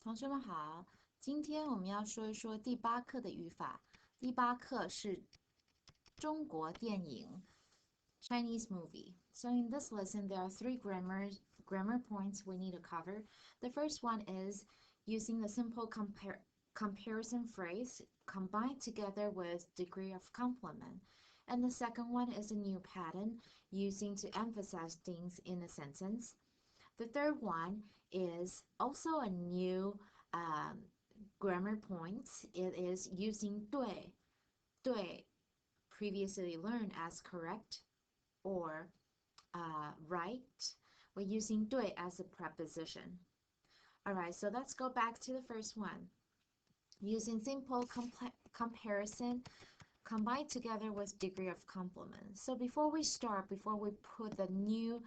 同学们好，今天我们要说一说第八课的语法。第八课是中国电影 Chinese movie. So in this lesson, there are three grammar points we need to cover. The first one is using the simple comparison phrase combined together with degree of complement. And the second one is a new pattern using to emphasize things in a sentence. The third one is also a new grammar point. It is using 对, previously learned as correct or right. We're using 对 as a preposition. Alright, so let's go back to the first one. Using simple comparison combined together with degree of complement. So before we start, before we put the new,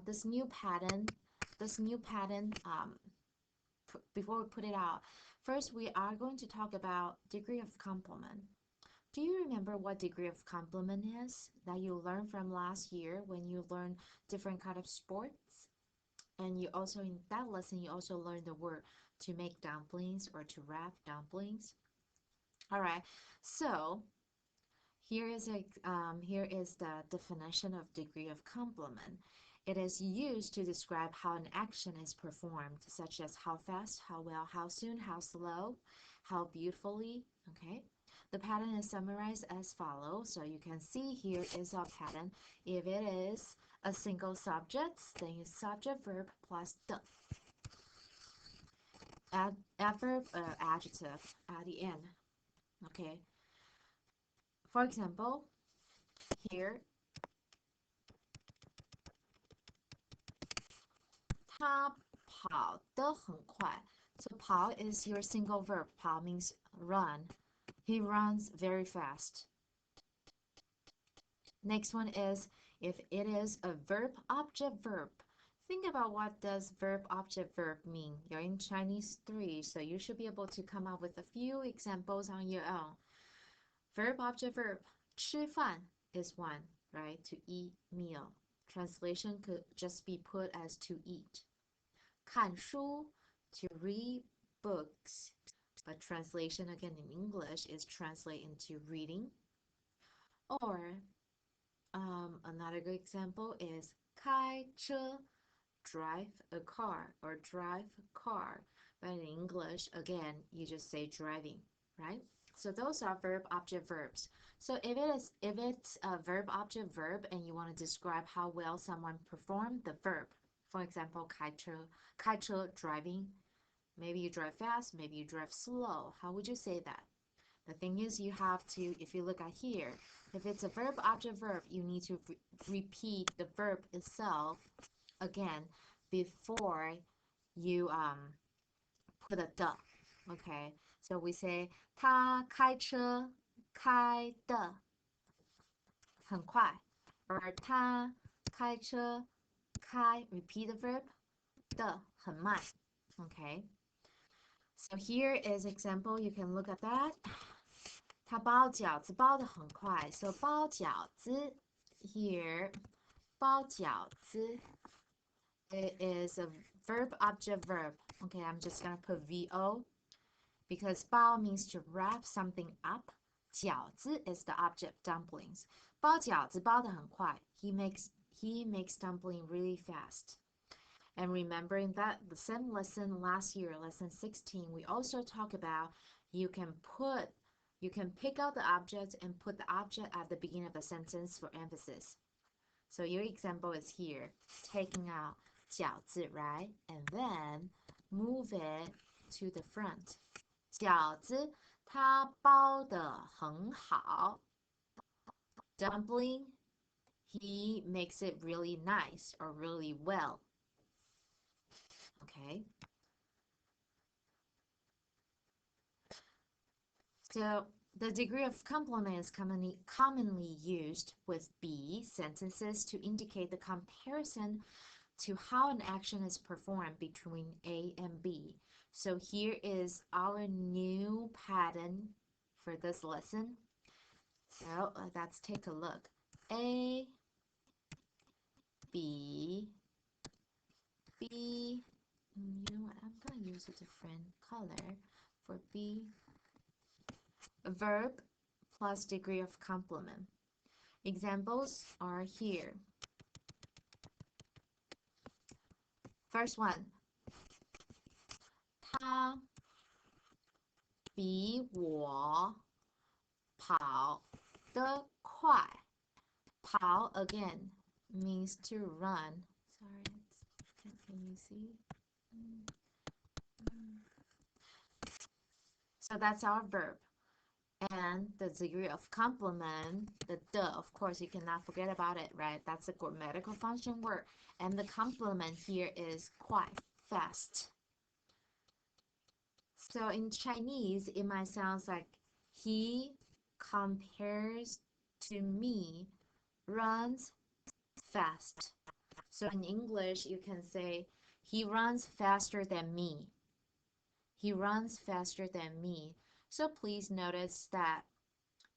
this new pattern, before we put it out, first we are going to talk about degree of complement. Do you remember what degree of complement is that you learned from last year when you learned different kind of sports? And you also, in that lesson, you also learned the word to make dumplings or to wrap dumplings. All right, so here is the definition of degree of complement. It is used to describe how an action is performed, such as how fast, how well, how soon, how slow, how beautifully. Okay. The pattern is summarized as follows. So you can see here is our pattern. If it is a single subject, then it's subject, verb plus the adverb, adjective at the end. Okay. For example, here, 他跑得很快. So 跑 is your single verb. 跑 means run. He runs very fast. Next one is if it is a verb object verb. Think about what does verb object verb mean. You're in Chinese 3, so you should be able to come up with a few examples on your own. Verb object verb. 吃饭 is one, right? To eat meal. Translation could just be put as to eat. 看书 to read books. But translation again in English is translate into reading. Or another good example is 开车, drive a car or drive a car. But in English, again, you just say driving, right? So those are verb object verbs. So if it's a verb object verb and you want to describe how well someone performed the verb, for example, 开车 driving, maybe you drive fast, maybe you drive slow. How would you say that? The thing is, you have to, if you look at here, if it's a verb object verb, you need to repeat the verb itself again before you put a the. Okay, so we say 他开车开得很快 or 他开车开 repeat the verb 的很慢 okay, so here is example. You can look at that. 他包饺子包得很快 so 包饺子 here 包饺子 it is a verb object verb. Okay, I'm just gonna put VO because 包 means to wrap something up. 饺子 is the object dumplings. 包饺子包得很快 he makes dumpling really fast. And remembering that the same lesson last year, lesson 16, we also talk about you can pick out the object and put the object at the beginning of the sentence for emphasis. So your example is here, taking out 饺子, right? And then move it to the front. 饺子它包得很好 Dumpling, he makes it really nice or really well. Okay. So the degree of complement is commonly used with be sentences to indicate the comparison to how an action is performed between A and B. So here is our new pattern for this lesson. So let's take a look. A, B, B. You know what? I'm going to use a different color for B. Verb plus degree of complement. Examples are here. First one, 他比我跑得快。跑 again means to run. Sorry, can you see? So that's our verb. And the degree of complement, the de, of course, you cannot forget about it, right? That's a grammatical function word. And the complement here is quite fast. So in Chinese, it might sound like he compares to me, runs fast. So in English, you can say he runs faster than me. He runs faster than me. So please notice that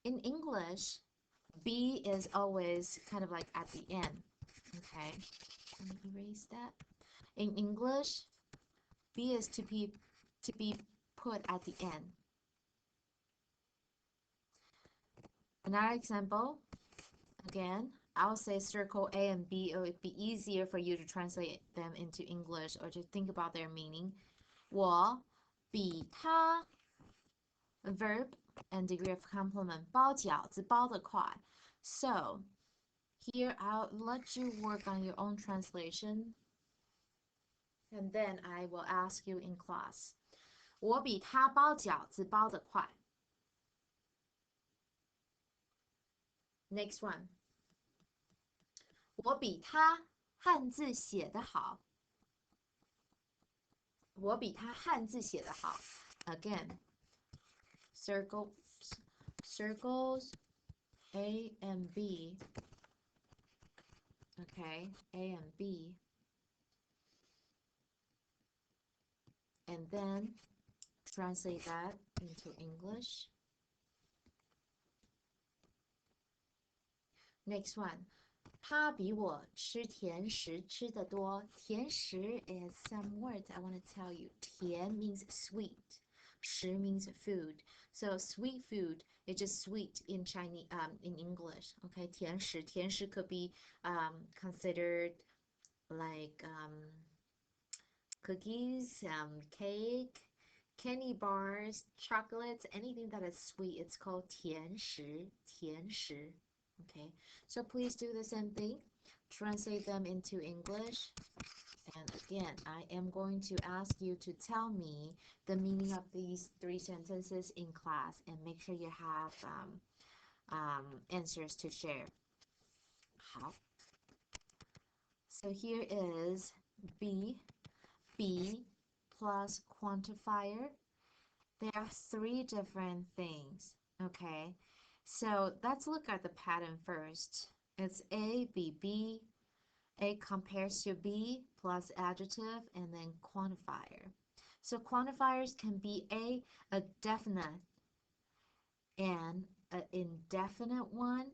in English, B is always kind of like at the end. Okay, let me erase that. In English, B is to be put at the end. Another example, again, I'll say circle A and B. It would be easier for you to translate them into English or to think about their meaning. 我比他 verb and degree of complement 包饺子包得快. So here I'll let you work on your own translation and then I will ask you in class. 我比他包饺子包得快. Next one. 我比他汉字写得好. 我比他汉字写得好. Again, circles A and B. Okay, A and B. And then translate that into English. Next one. 他比我吃甜食吃得多. 甜食 is some words I want to tell you. 甜 means sweet. 食 means food. So sweet food is just sweet in Chinese, in English. Okay, 甜食. 甜食 could be considered like cookies, cake, candy bars, chocolates, anything that is sweet. It's called 甜食. 甜食. Okay, so please do the same thing. Translate them into English. And again, I am going to ask you to tell me the meaning of these 3 sentences in class and make sure you have answers to share. 好. So here is B plus quantifier. There are 3 different things, okay? So let's look at the pattern first. It's A, B, B. A compares to B plus adjective and then quantifier. So quantifiers can be a definite and an indefinite one.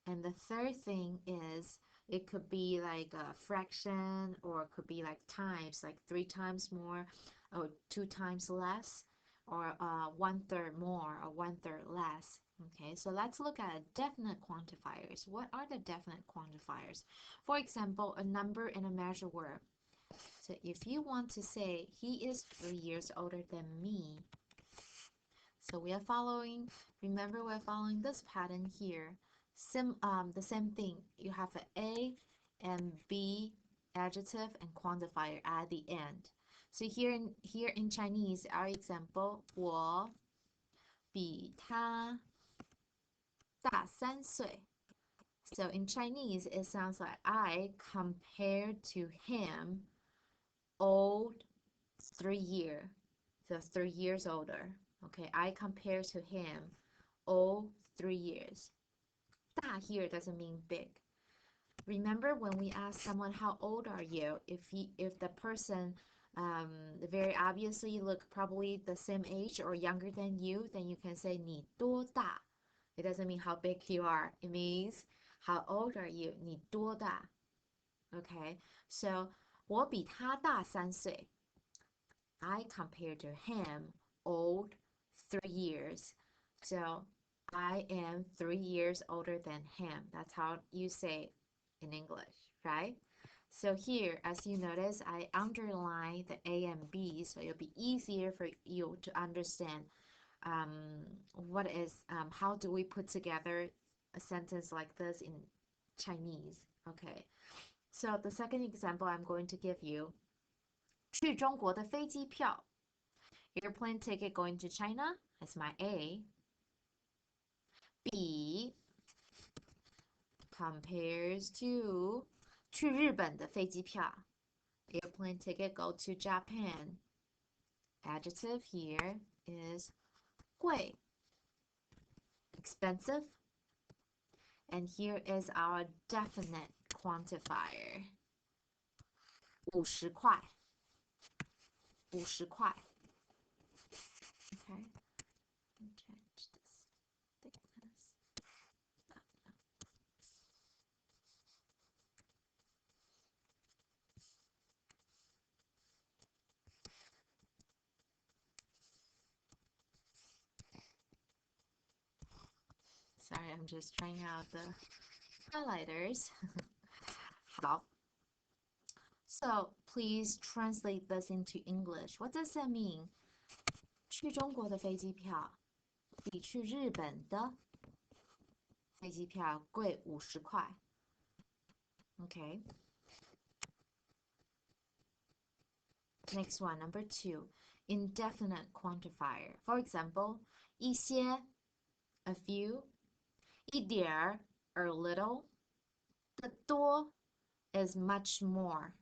And the third thing is it could be like a fraction or it could be like times, like 3 times more or 2 times less or 1/3 more or 1/3 less. Okay, so let's look at definite quantifiers. What are the definite quantifiers? For example, a number and a measure word. So if you want to say he is 3 years older than me, so we are following, remember we're following this pattern here. The same thing, you have an A and B adjective and quantifier at the end. So here in Chinese, our example, 我比他大3岁. So in Chinese, it sounds like I compared to him old 3 years. So 3 years older. Okay, I compare to him old 3 years. 大 here doesn't mean big. Remember when we ask someone how old are you, if the person very obviously look probably the same age or younger than you, then you can say 你多大. It doesn't mean how big you are. It means how old are you? 你多大? Okay, so 我比他大3岁. I compared to him, old, 3 years. So I am 3 years older than him. That's how you say in English, right? So here, as you notice, I underline the A and B, so it'll be easier for you to understand how do we put together a sentence like this in Chinese. Okay, so the second example I'm going to give you, 去中国的飞机票 airplane ticket going to China is my A. B compares to 去日本的飞机票 airplane ticket go to Japan. Adjective here is 贵 expensive. And here is our definite quantifier. 50块 50块 Okay, change this thickness. Sorry, I'm just trying out the highlighters. 好 So please translate this into English. What does that mean? 去中国的飞机票比去日本的飞机票贵50块 Okay. Next one, number 2. Indefinite quantifier. For example, 一些 a few, 一点儿 a little, 的多 is much more.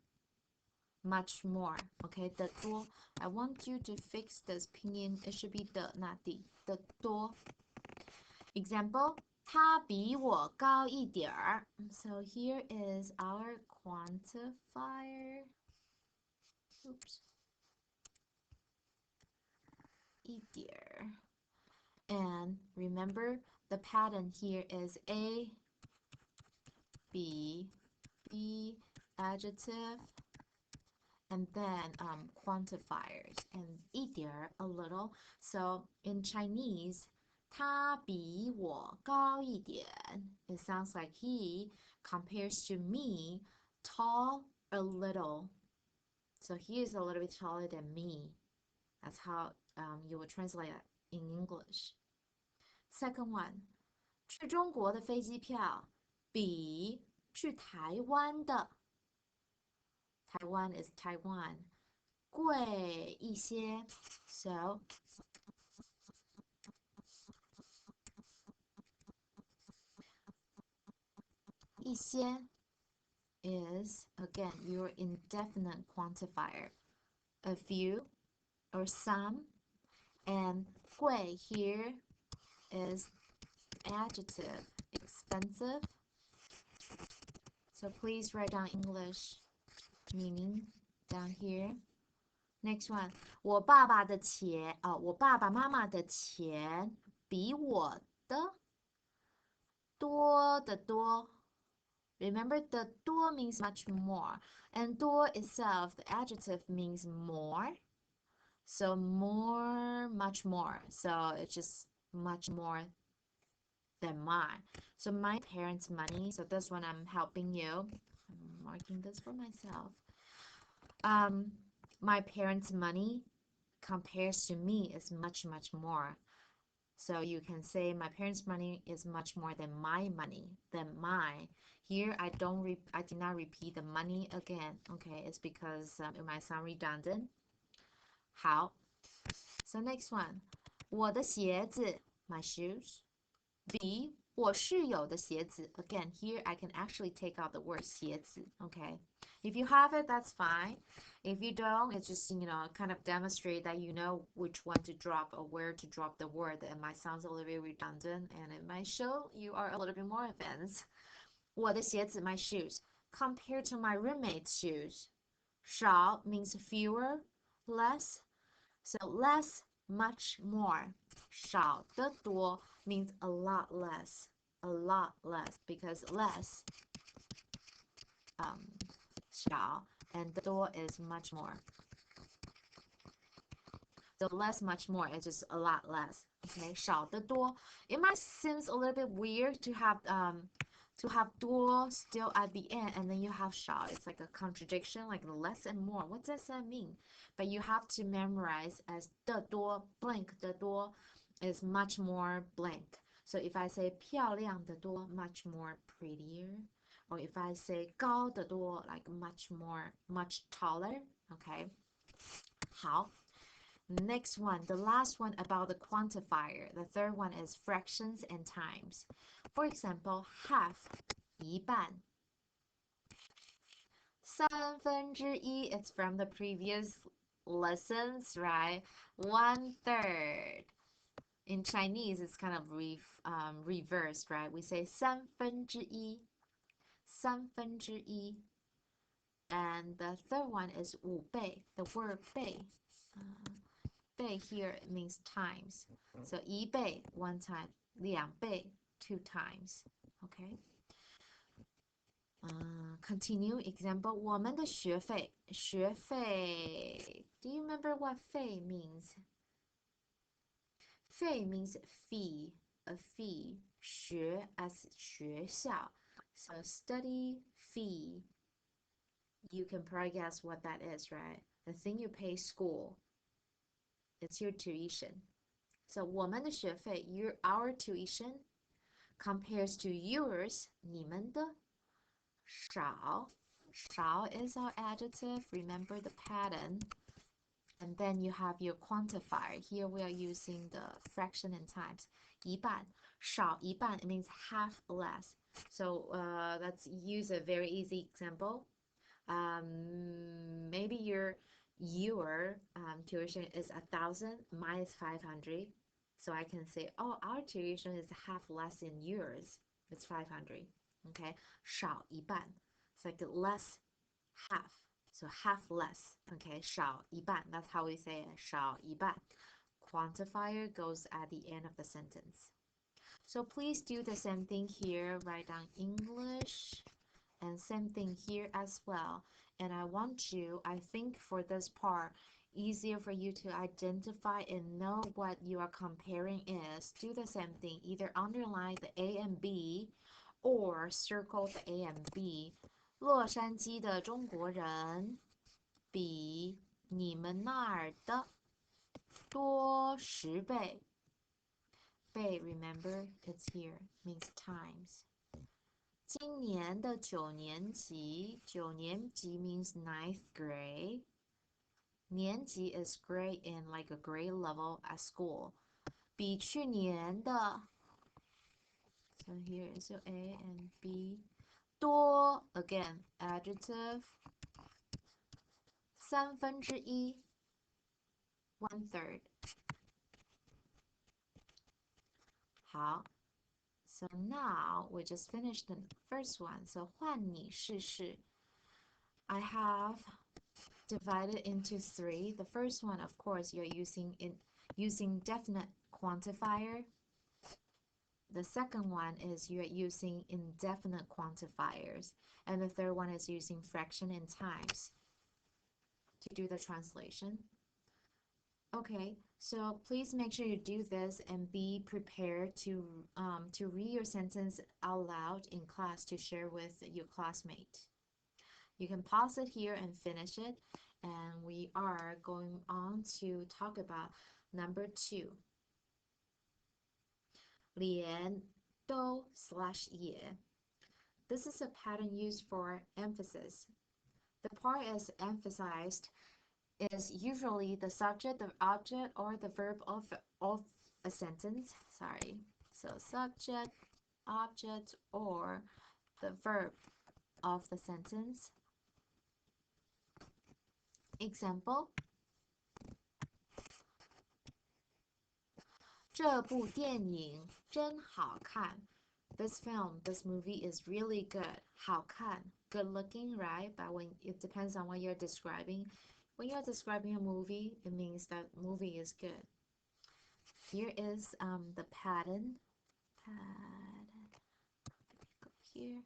Much more. Okay, 的多 I want you to fix this pinyin. It should be 的 not 的多 Example, 他比我高一点儿 So here is our quantifier. Oops. 一点儿 And remember, the pattern here is A, B, adjective, and then quantifiers, and 一点儿 a little. So in Chinese, 他比我高一点 It sounds like he compares to me tall a little. So he is a little bit taller than me. That's how you would translate it in English. Second one, 去中国的飞机票比去台湾的 Taiwan is Taiwan 贵一些 So 一些 is again your indefinite quantifier. A few or some, and 贵 here is adjective, expensive. So please write down English meaning down here. Next one, 我爸爸的钱我爸爸妈妈的钱比我的多得多 Remember, the 多 means much more, and 多 itself, the adjective means more. So more, much more. So it's just much more than mine. So my parents' money, so this one I'm helping you. I'm marking this for myself. My parents' money compares to me is much, much more. So you can say my parents' money is much more than my money, than mine. Here I did not repeat the money again. Okay, it's because it might sound redundant. 好 So next one, 我的鞋子 my shoes 比我室友的鞋子 Again, here I can actually take out the word 鞋子 Okay, if you have it, that's fine. If you don't, it's just, kind of demonstrate that you know which one to drop or where to drop the word. It might sound a little bit redundant and it might show you are a little bit more advanced. 我的鞋子 my shoes compared to my roommate's shoes. 少 means fewer, less. So less, much more. 少的多 means a lot less. A lot less because less 少 and 多 is much more. So less, much more, it's just a lot less. Okay, 少得多. It might seem a little bit weird to have 多 still at the end and then you have 少. It's like a contradiction, like less and more. What does that mean? But you have to memorize as 得多 blank 得多 is much more blank. So if I say 漂亮得多, much more prettier. Or if I say 高得多, like much taller. Okay. 好. Next one, the last one about the quantifier. The third one is fractions and times. For example, half, 一半. 1/3, it's from the previous lessons, right? 1/3. In Chinese, it's kind of reversed, right? We say 1/3, 1/3. And the third one is 五倍, the word 倍. 倍 here means times. So 一倍 one time, 两倍 two times. Okay. Continue example. 我们的学费 Do you remember what 费 means? 费 means fee, a fee. 学 as 学校. So study fee. You can probably guess what that is, right? The thing you pay school. It's your tuition. So 我们的学费 our tuition compares to yours 你们的少 is our adjective. Remember the pattern. And then you have your quantifier. Here we are using the fraction and times. 一半少一半 it means half less. So let's use a very easy example. Maybe your tuition is 1,000, mine is 500. So I can say, oh, our tuition is half less than yours. It's 500. Okay, 少一半. It's like less half. So half less. Okay, 少一半. That's how we say it. 少一半. Quantifier goes at the end of the sentence. So please do the same thing here. Write down English. And same thing here as well. And I think for this part, easier for you to identify and know what you are comparing is. Do the same thing. Either underline the A and B or circle the A and B. 洛杉矶的中国人比你们那儿的多10倍. 倍, remember, it's here, means times. 今年的9年级 means ninth grade. 年级 is grade in like a grade level at school. 比去年的 so here is your A and B. 多 again adjective. 1/3 1/3. 好. So now we just finished the first one. So 换你试试. I have divided into 3. The first one, of course, you're using definite quantifier. The second one is you're using indefinite quantifiers. And the third one is using fraction and times to do the translation. Okay, so please make sure you do this and be prepared to read your sentence out loud in class to share with your classmate. You can pause it here and finish it. And we are going on to talk about number 2. 连都/ 也. This is a pattern used for emphasis. The part is emphasized is usually the subject, the object, or the verb of a sentence. Sorry. So subject, object, or the verb of the sentence. Example. 这部电影真好看. This film, this movie is really good. 好看, good looking, right? But when it depends on what you're describing. When you're describing a movie, it means that movie is good. Here is the pattern. Go here.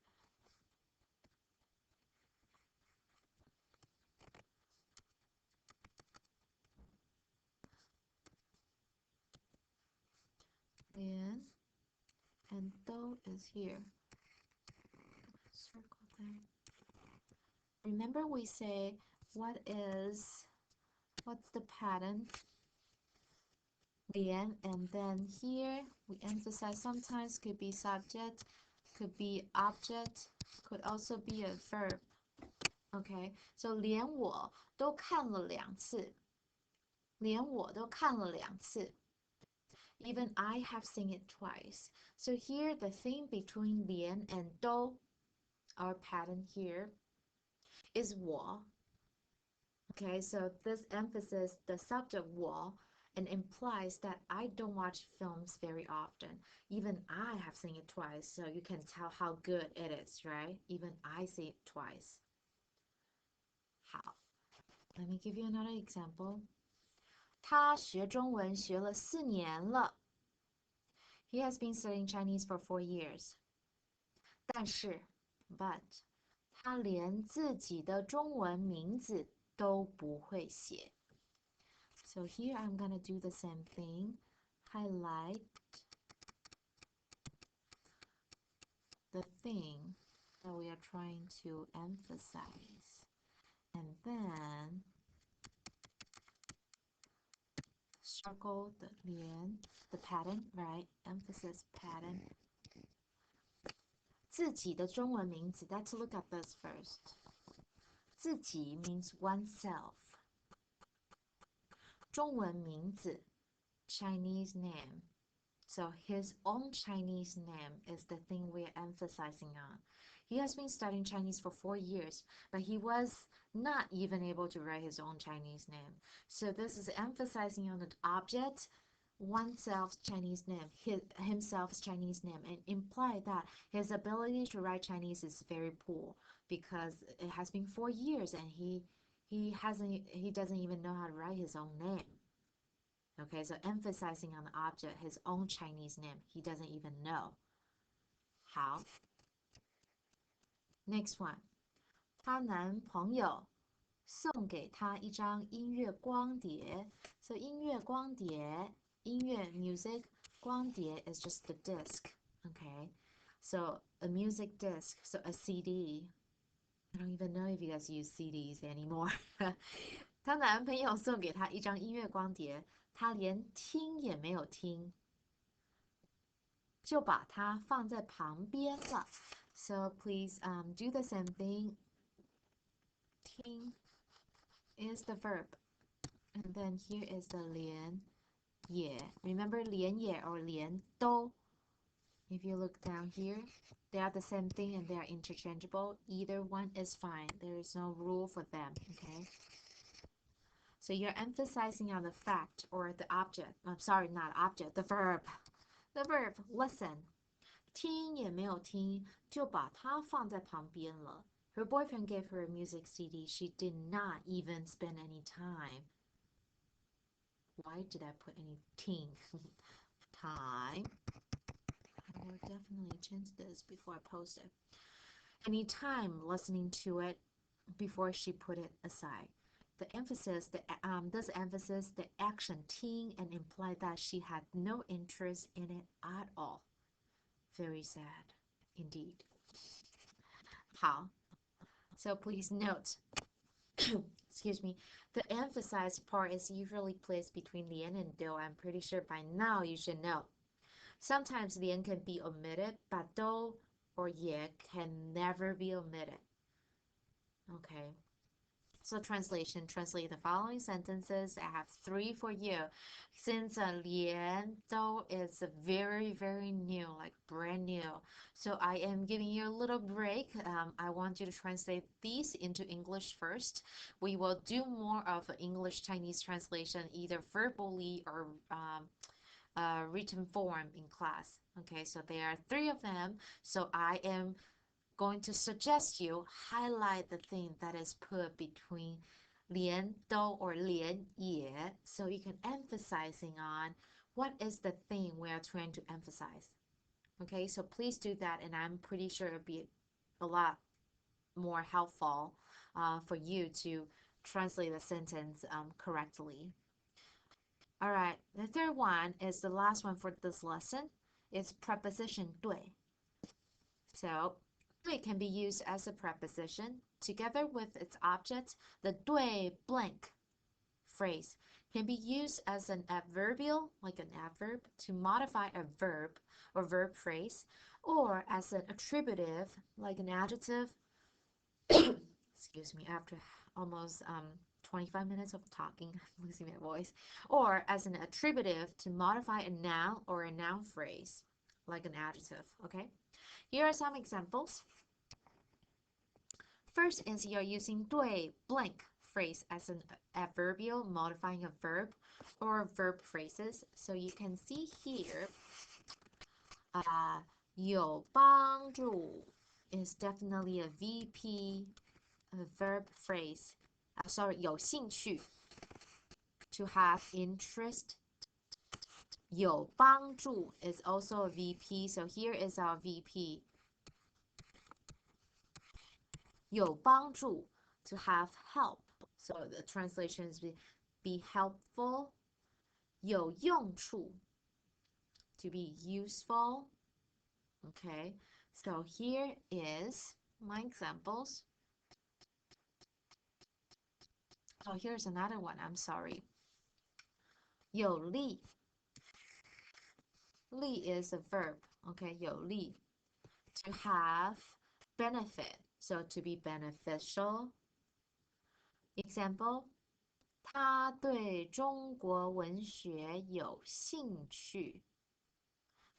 and do is here. Circle there. Remember we say what's the pattern? Lian, and then here we emphasize sometimes could be subject, could be object, could also be a verb. Okay, so 连我都看了两次，连我都看了两次。Even I have seen it twice. So here the thing between 连 and 都, our pattern here, is 我. Okay, so this emphasis, the subject 我, and implies that I don't watch films very often. Even I have seen it twice, so you can tell how good it is, right? Even I see it twice. 好, let me give you another example. 他学中文学了4年了. He has been studying Chinese for 4 years. 但是 but 他连自己的中文名字都不会写. So here I'm gonna do the same thing. Highlight the thing that we are trying to emphasize. And then circle the 连, the pattern, right? Emphasis pattern. 自己的中文名字, let's look at this first. 自己 means oneself. 中文名字 Chinese name. So his own Chinese name is the thing we're emphasizing on. He has been studying Chinese for 4 years, but he was not even able to write his own Chinese name. So this is emphasizing on the object, oneself's Chinese name, himself's Chinese name, and imply that his ability to write Chinese is very poor because it has been 4 years and he doesn't even know how to write his own name. Okay, so emphasizing on the object, his own Chinese name, he doesn't even know. 好 Next one. 她男朋友送给她一张音乐光碟. So 音乐光碟, 音乐 music, 光碟 is just the disc. Okay, so a music disc, so a CD. I don't even know if you guys use CDs anymore. 她男朋友送给她一张音乐光碟，她连听也没有听，就把它放在旁边了。So please do the same thing. 听 is the verb. And then here is the 连也. Remember 连也 or 连都? If you look down here, they are the same thing and they are interchangeable. Either one is fine. There is no rule for them, okay? So you're emphasizing on the fact or the object. I'm sorry, not object, the verb. The verb, listen. 听也没有听，就把它放在旁边了。Her boyfriend gave her a music CD. She did not even spend any time. Why did I put any ting? Time. I will definitely change this before I post it. Any time listening to it before she put it aside. The emphasis, this emphasis, the action 听 and imply that she had no interest in it at all. Very sad, indeed. 好 So please note, excuse me, the emphasized part is usually placed between lian and do. I'm pretty sure by now you should know. Sometimes lian can be omitted, but do or ye can never be omitted. Okay. So translation, translate the following sentences. I have 3 for you. Since lian do is very, very new, like brand new. So I am giving you a little break. I want you to translate these into English first. We will do more of English Chinese translation, either verbally or written form in class. Okay, so there are 3 of them. So I am going to suggest you highlight the thing that is put between 连都 or 连也, so you can emphasizing on what is the thing we are trying to emphasize. Okay, so please do that, and I'm pretty sure it'll be a lot more helpful for you to translate the sentence correctly. All right, the third one is the last one for this lesson. is preposition 对. So 对 can be used as a preposition together with its object. The 对 blank phrase can be used as an adverbial, like an adverb, to modify a verb or verb phrase, or as an attributive, like an adjective. Excuse me, after almost 25 minutes of talking, I'm losing my voice. Or as an attributive to modify a noun or a noun phrase, like an adjective, okay? Here are some examples. First is you're using 对 blank phrase as an adverbial modifying a verb or verb phrases. So you can see here, 有帮助 is definitely a VP, a verb phrase. Sorry, 有兴趣 to have interest. 有帮助 is also a VP. So here is our VP. 有帮助 to have help. So the translation is be helpful. 有用处 to be useful. Okay, so here is my examples. Oh, here's another one. I'm sorry. 有利 利 is a verb. Okay, 有利 to have benefit. So to be beneficial. Example, 他对中国文学有兴趣.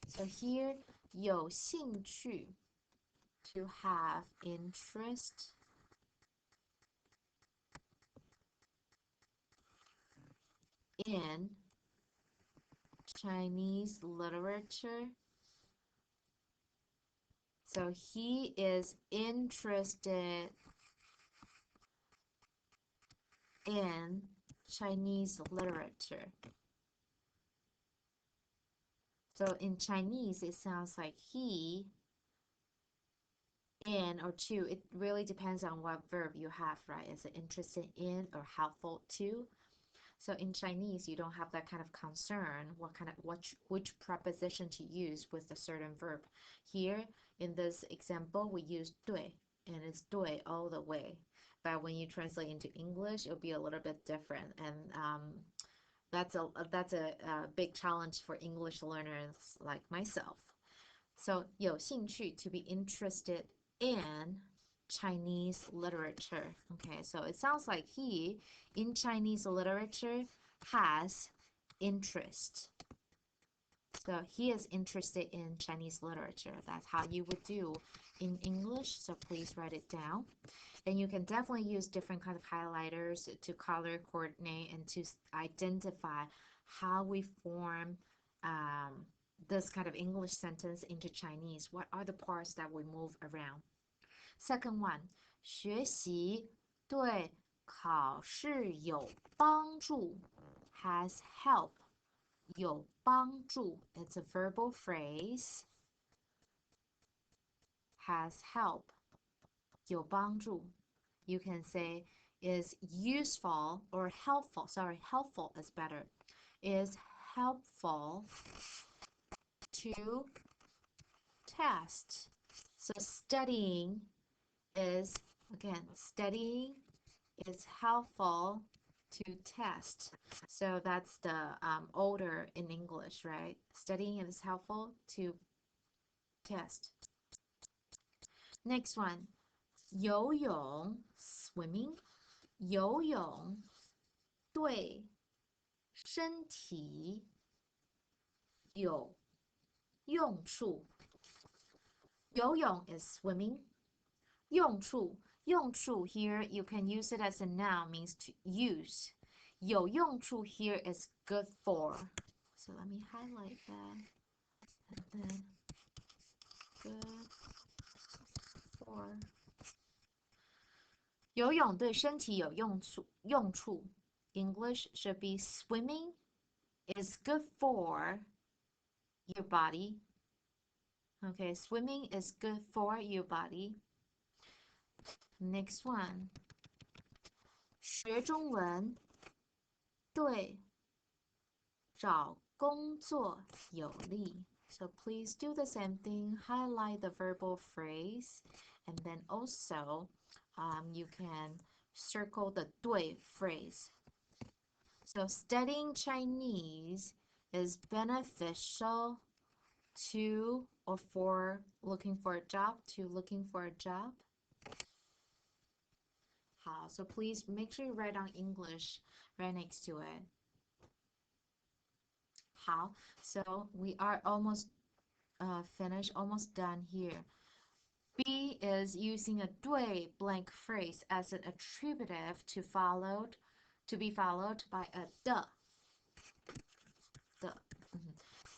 So here, 有兴趣 to have interest. In Chinese literature. So he is interested in Chinese literature. So in Chinese, it sounds like he, in, or to. It really depends on what verb you have, right? Is it interested in or helpful to? So in Chinese, you don't have that kind of concern, which preposition to use with a certain verb. Here, in this example, we use 对, and it's 对 all the way. But when you translate into English, it'll be a little bit different, and that's a big challenge for English learners like myself. So 有兴趣 to be interested in Chinese literature. Okay, so it sounds like he in Chinese literature has interest. So he is interested in Chinese literature. That's how you would do in English. So please write it down. And you can definitely use different kind of highlighters to color coordinate and to identify how we form this kind of English sentence into Chinese. What are the parts that we move around? Second one, 学习对考试有帮助 has help. 有帮助 it's a verbal phrase. Has help. 有帮助 you can say is useful or helpful. Sorry, helpful is better. Is helpful to test. So studying is helpful to test. So that's the order in English, right? Studying is helpful to test. Next one, 游泳 swimming. 游泳对身体有用处. 游泳 is swimming. 用处 here, you can use it as a noun, means to use. 有用处 here is good for. So let me highlight that. And then good for. 游泳对身体有用处. English should be swimming is good for your body. Okay, swimming is good for your body. Next one. 学中文对找工作有利. So please do the same thing, highlight the verbal phrase, and then also you can circle the 对 phrase. So studying Chinese is beneficial to or for looking for a job, to looking for a job. 好, so please make sure you write down English right next to it. 好, so we are almost finished, almost done here. B is using a 对 blank phrase as an attributive to be followed by a 的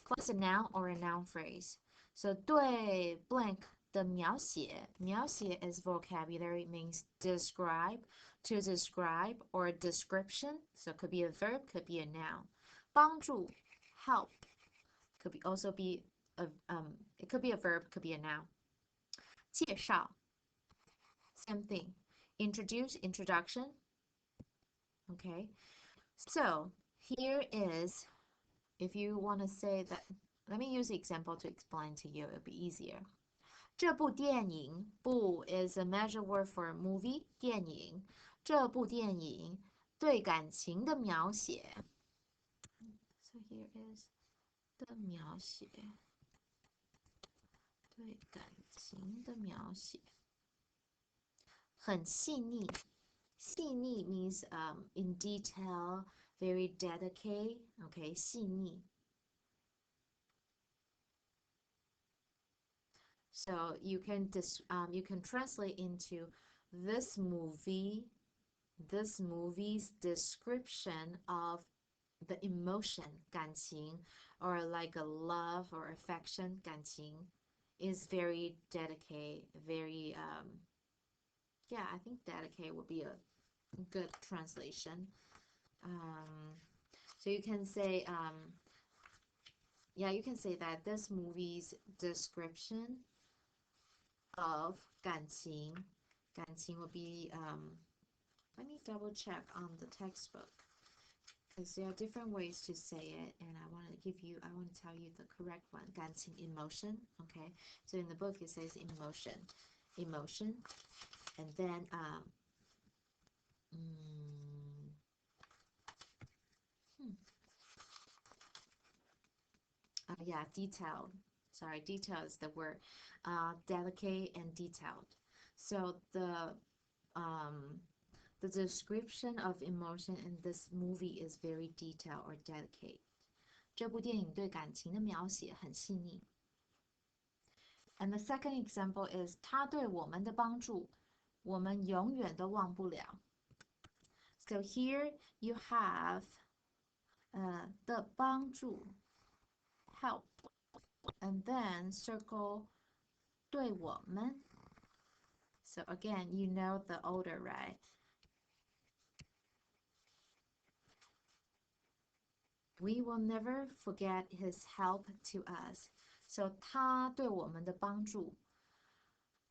plus a noun or a noun phrase. So 对 blank 的描写 is vocabulary, means describe, to describe, or a description. So it could be a verb, could be a noun. 帮助 help could be also be a it could be a verb, could be a noun. 介绍 same thing. Introduce, introduction. Okay, so here is, if you want to say that, let me use the example to explain to you, it'll be easier. 这部电影 部 is a measure word for movie, 电影。这部电影对感情的描写 So here is 的描写，对感情的描写，很细腻。细腻 means in detail, very dedicated. Okay, 细腻。So you can translate into this movie's description of the emotion 感情 or like a love or affection 感情 is very dedicated, very yeah, I think dedicated would be a good translation. So you can say yeah, you can say that this movie's description of 感情 would be let me double check on the textbook, because there are different ways to say it, and I want to tell you the correct one. 感情 emotion. Okay, so in the book it says emotion, and then yeah, detailed. Sorry, detail is the word. Delicate and detailed. So the description of emotion in this movie is very detailed or delicate. 这部电影对感情的描写很细腻。And the second example is 他对我们的帮助，我们永远都忘不了。So here you have 的帮助 help, and then circle 对我们。So again, you know the order, right? We will never forget his help to us. So 他对我们的帮助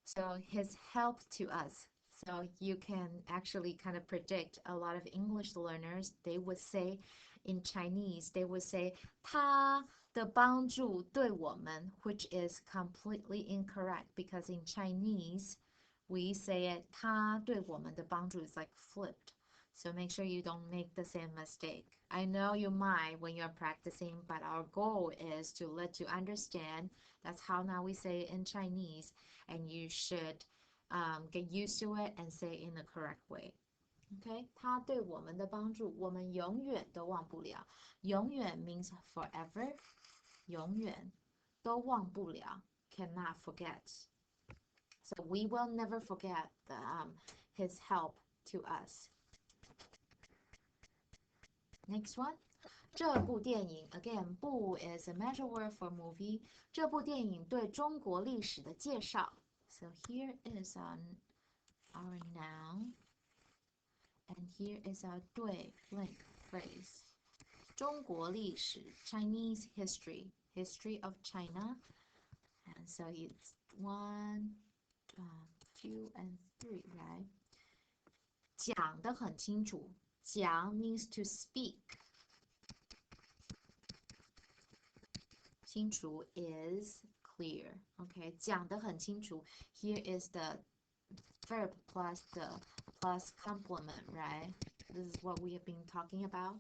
So his help to us. So you can actually kind of predict a lot of English learners, they would say in Chinese, they would say 他的帮助对我们, which is completely incorrect, because in Chinese, we say it 他对我们的帮助 is like flipped. So make sure you don't make the same mistake. I know you might when you're practicing, but our goal is to let you understand that's how now we say it in Chinese, and you should get used to it and say it in the correct way. Okay? 他对我们的帮助，我们永远都忘不了。永远 means forever. 永远都忘不了 cannot forget. So we will never forget his help to us. Next one. 这部电影 again, 部 is a measure word for movie. 这部电影对中国历史的介绍 So here is our noun, and here is our 对 blank phrase. 中国历史 Chinese history, history of China. And so it's 1, 2, and 3, right? 讲得很清楚讲 means to speak. 清楚 is clear. Okay, 讲得很清楚. Here is the verb plus the plus complement, right? This is what we have been talking about.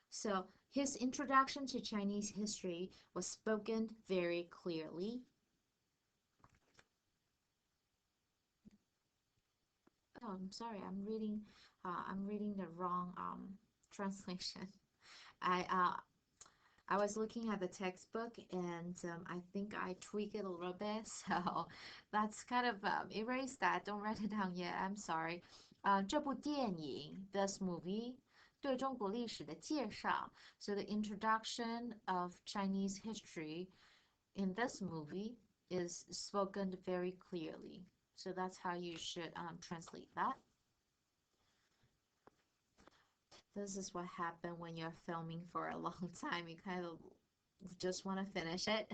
So his introduction to Chinese history was spoken very clearly. Oh, I'm sorry. I'm reading the wrong translation. I uh, I was looking at the textbook and I think I tweaked it a little bit, so that's kind of erase that. Don't write it down yet. I'm sorry. 这部电影 this movie 对中国历史的介绍 so the introduction of Chinese history in this movie is spoken very clearly. So that's how you should translate that. This is what happened when you're filming for a long time. You kind of just want to finish it.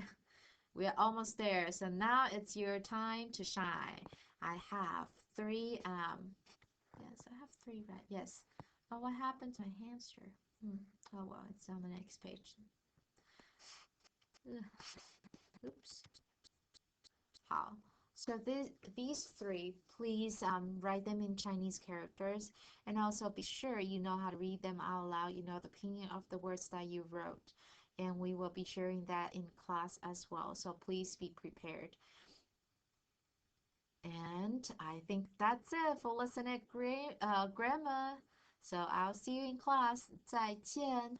We're almost there. So now it's your time to shine. I have three, yes, I have three right. Yes. Oh, what happened to my hamster? Oh, well, it's on the next page. Ugh. Oops. 好. So these three, please write them in Chinese characters and also be sure you know how to read them out loud, you know the meaning of the words that you wrote. And we will be sharing that in class as well. So please be prepared. And I think that's it for listening grammar. So I'll see you in class. 再见.